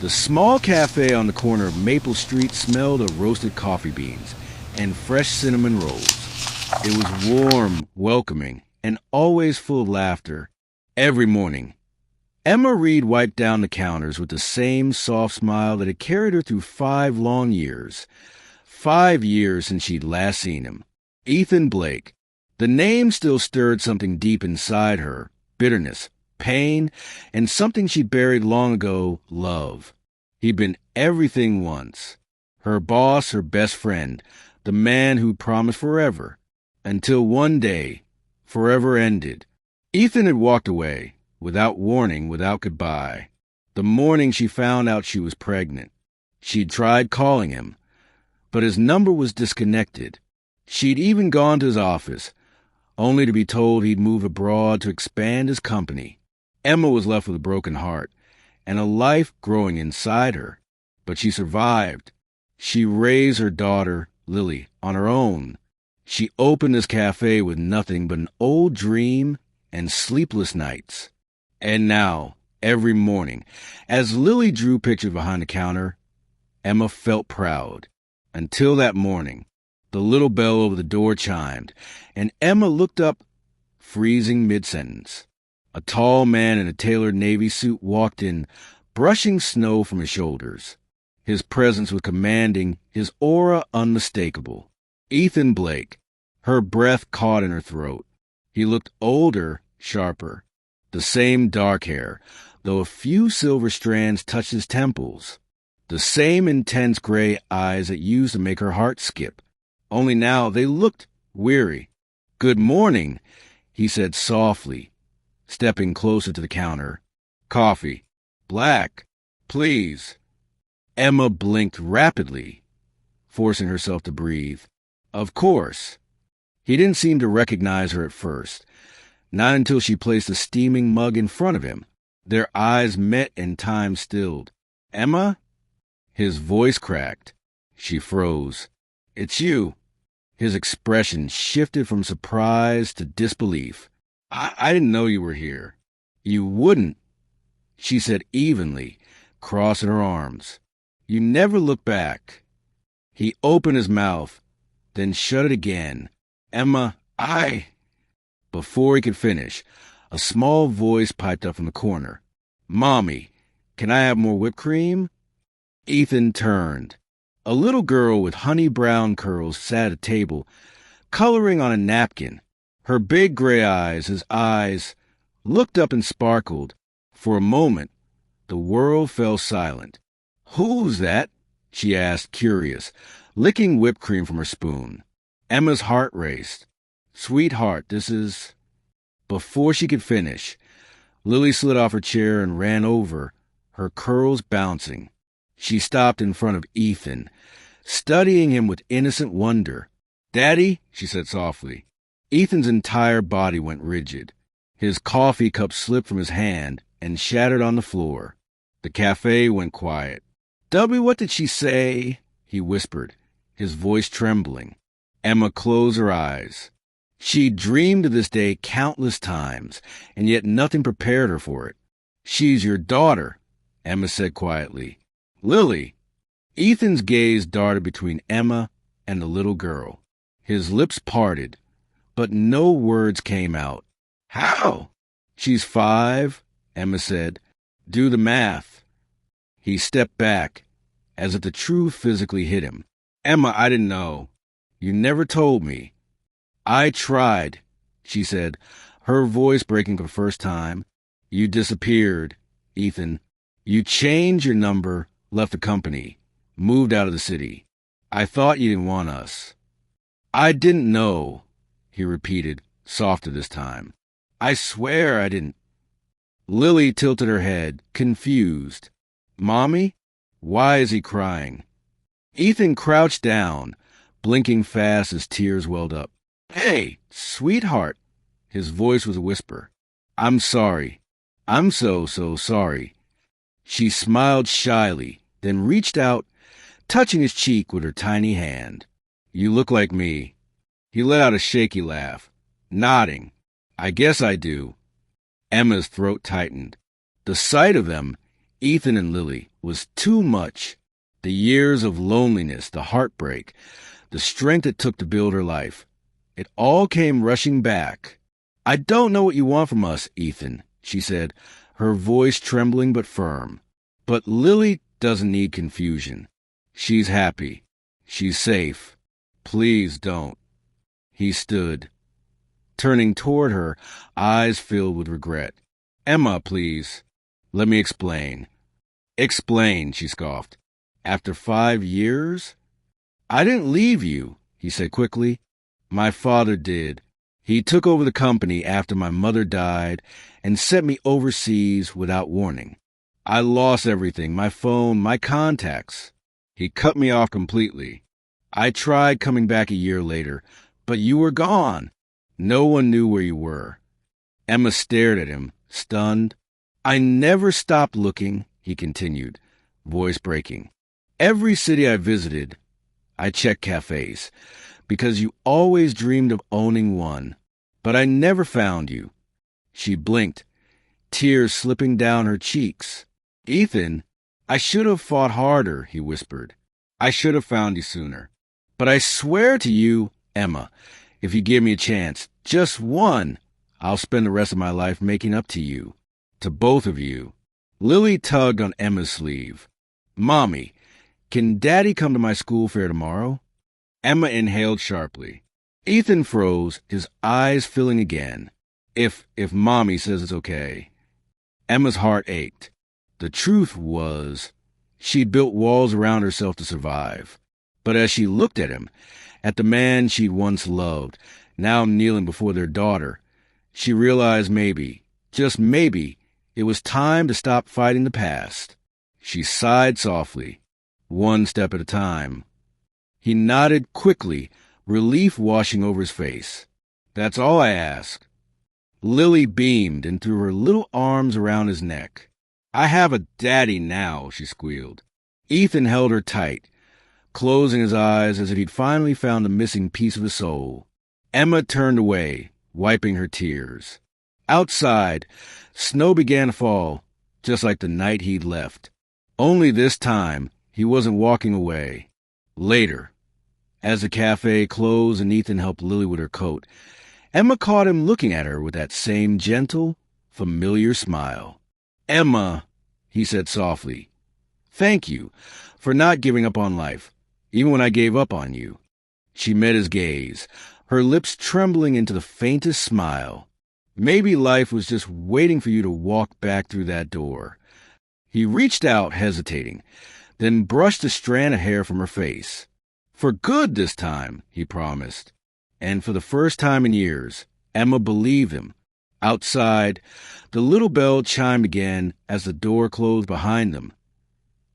The small cafe on the corner of Maple Street smelled of roasted coffee beans and fresh cinnamon rolls. It was warm, welcoming, and always full of laughter. Every morning, Emma Reed wiped down the counters with the same soft smile that had carried her through 5 long years. 5 years since she'd last seen him. Ethan Blake. The name still stirred something deep inside her. Bitterness, pain, and something she buried long ago, love. He'd been everything once. Her boss, her best friend, the man who promised forever. Until one day, forever ended. Ethan had walked away, without warning, without goodbye. The morning she found out she was pregnant. She'd tried calling him, but his number was disconnected. She'd even gone to his office, only to be told he'd move abroad to expand his company. Emma was left with a broken heart and a life growing inside her. But she survived. She raised her daughter, Lily, on her own. She opened this cafe with nothing but an old dream and sleepless nights. And now, every morning, as Lily drew pictures behind the counter, Emma felt proud. Until that morning, the little bell over the door chimed, and Emma looked up, freezing mid-sentence. A tall man in a tailored navy suit walked in, brushing snow from his shoulders. His presence was commanding, his aura unmistakable. Ethan Blake. Her breath caught in her throat. He looked older, sharper. The same dark hair, though a few silver strands touched his temples. The same intense gray eyes that used to make her heart skip. Only now they looked weary. "Good morning," he said softly, stepping closer to the counter. "Coffee. Black. Please." Emma blinked rapidly, forcing herself to breathe. Of course. He didn't seem to recognize her at first, not until she placed a steaming mug in front of him. Their eyes met and time stilled. "Emma?" His voice cracked. She froze. "It's you." His expression shifted from surprise to disbelief. I didn't know you were here." "You wouldn't," she said evenly, crossing her arms. "You never look back." He opened his mouth, then shut it again. "Emma, Before he could finish, a small voice piped up from the corner. "Mommy, can I have more whipped cream?" Ethan turned. A little girl with honey-brown curls sat at a table, coloring on a napkin. Her big gray eyes, his eyes, looked up and sparkled. For a moment, the world fell silent. "Who's that?" she asked, curious, licking whipped cream from her spoon. Emma's heart raced. "Sweetheart, this is—" Before she could finish, Lily slid off her chair and ran over, her curls bouncing. She stopped in front of Ethan, studying him with innocent wonder. "Daddy," she said softly. Ethan's entire body went rigid. His coffee cup slipped from his hand and shattered on the floor. The cafe went quiet. "Dubby, what did she say?" he whispered, his voice trembling. Emma closed her eyes. She dreamed of this day countless times, and yet nothing prepared her for it. "She's your daughter," Emma said quietly. "Lily." Ethan's gaze darted between Emma and the little girl. His lips parted, but no words came out. "How?" "She's 5, Emma said. "Do the math." He stepped back, as if the truth physically hit him. "Emma, I didn't know. You never told me." "I tried," she said, her voice breaking for the first time. "You disappeared, Ethan. You changed your number, left the company, moved out of the city. I thought you didn't want us." "I didn't know," he repeated, softer this time. "I swear I didn't." Lily tilted her head, confused. "Mommy? Why is he crying?" Ethan crouched down, blinking fast as tears welled up. "Hey, sweetheart." His voice was a whisper. "I'm sorry. I'm so sorry." She smiled shyly, then reached out, touching his cheek with her tiny hand. "You look like me." He let out a shaky laugh, nodding. "I guess I do." Emma's throat tightened. The sight of them, Ethan and Lily, was too much. The years of loneliness, the heartbreak, the strength it took to build her life. It all came rushing back. "I don't know what you want from us, Ethan," she said, her voice trembling but firm. "But Lily doesn't need confusion. She's happy. She's safe. Please don't." He stood, turning toward her, eyes filled with regret. "Emma, please. Let me explain." "Explain," she scoffed. "After 5 years?" "I didn't leave you," he said quickly. "My father did. He took over the company after my mother died and sent me overseas without warning. I lost everything, my phone, my contacts. He cut me off completely. I tried coming back a year later, but you were gone. No one knew where you were." Emma stared at him, stunned. "I never stopped looking," he continued, voice breaking. "Every city I visited, I checked cafes, because you always dreamed of owning one. But I never found you." She blinked, tears slipping down her cheeks. "Ethan, I should have fought harder," he whispered. "I should have found you sooner. But I swear to you, Emma, if you give me a chance, just one, I'll spend the rest of my life making up to you, to both of you." Lily tugged on Emma's sleeve. "Mommy, can Daddy come to my school fair tomorrow?" Emma inhaled sharply. Ethan froze, his eyes filling again. If Mommy says it's okay." Emma's heart ached. The truth was, she'd built walls around herself to survive. But as she looked at him, at the man she'd once loved, now kneeling before their daughter, she realized maybe, just maybe, it was time to stop fighting the past. She sighed softly, one step at a time. He nodded quickly, relief washing over his face. "That's all I ask." Lily beamed and threw her little arms around his neck. "I have a daddy now," she squealed. Ethan held her tight, closing his eyes as if he'd finally found the missing piece of his soul. Emma turned away, wiping her tears. Outside, snow began to fall, just like the night he'd left. Only this time, he wasn't walking away. Later, as the cafe closed and Ethan helped Lily with her coat, Emma caught him looking at her with that same gentle, familiar smile. "Emma," he said softly, "thank you for not giving up on life, even when I gave up on you." She met his gaze, her lips trembling into the faintest smile. "Maybe life was just waiting for you to walk back through that door." He reached out, hesitating, then brushed a strand of hair from her face. "For good this time," he promised. And for the first time in years, Emma believed him. Outside, the little bell chimed again as the door closed behind them.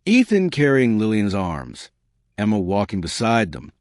Ethan carrying Lily in his arms, Emma walking beside them,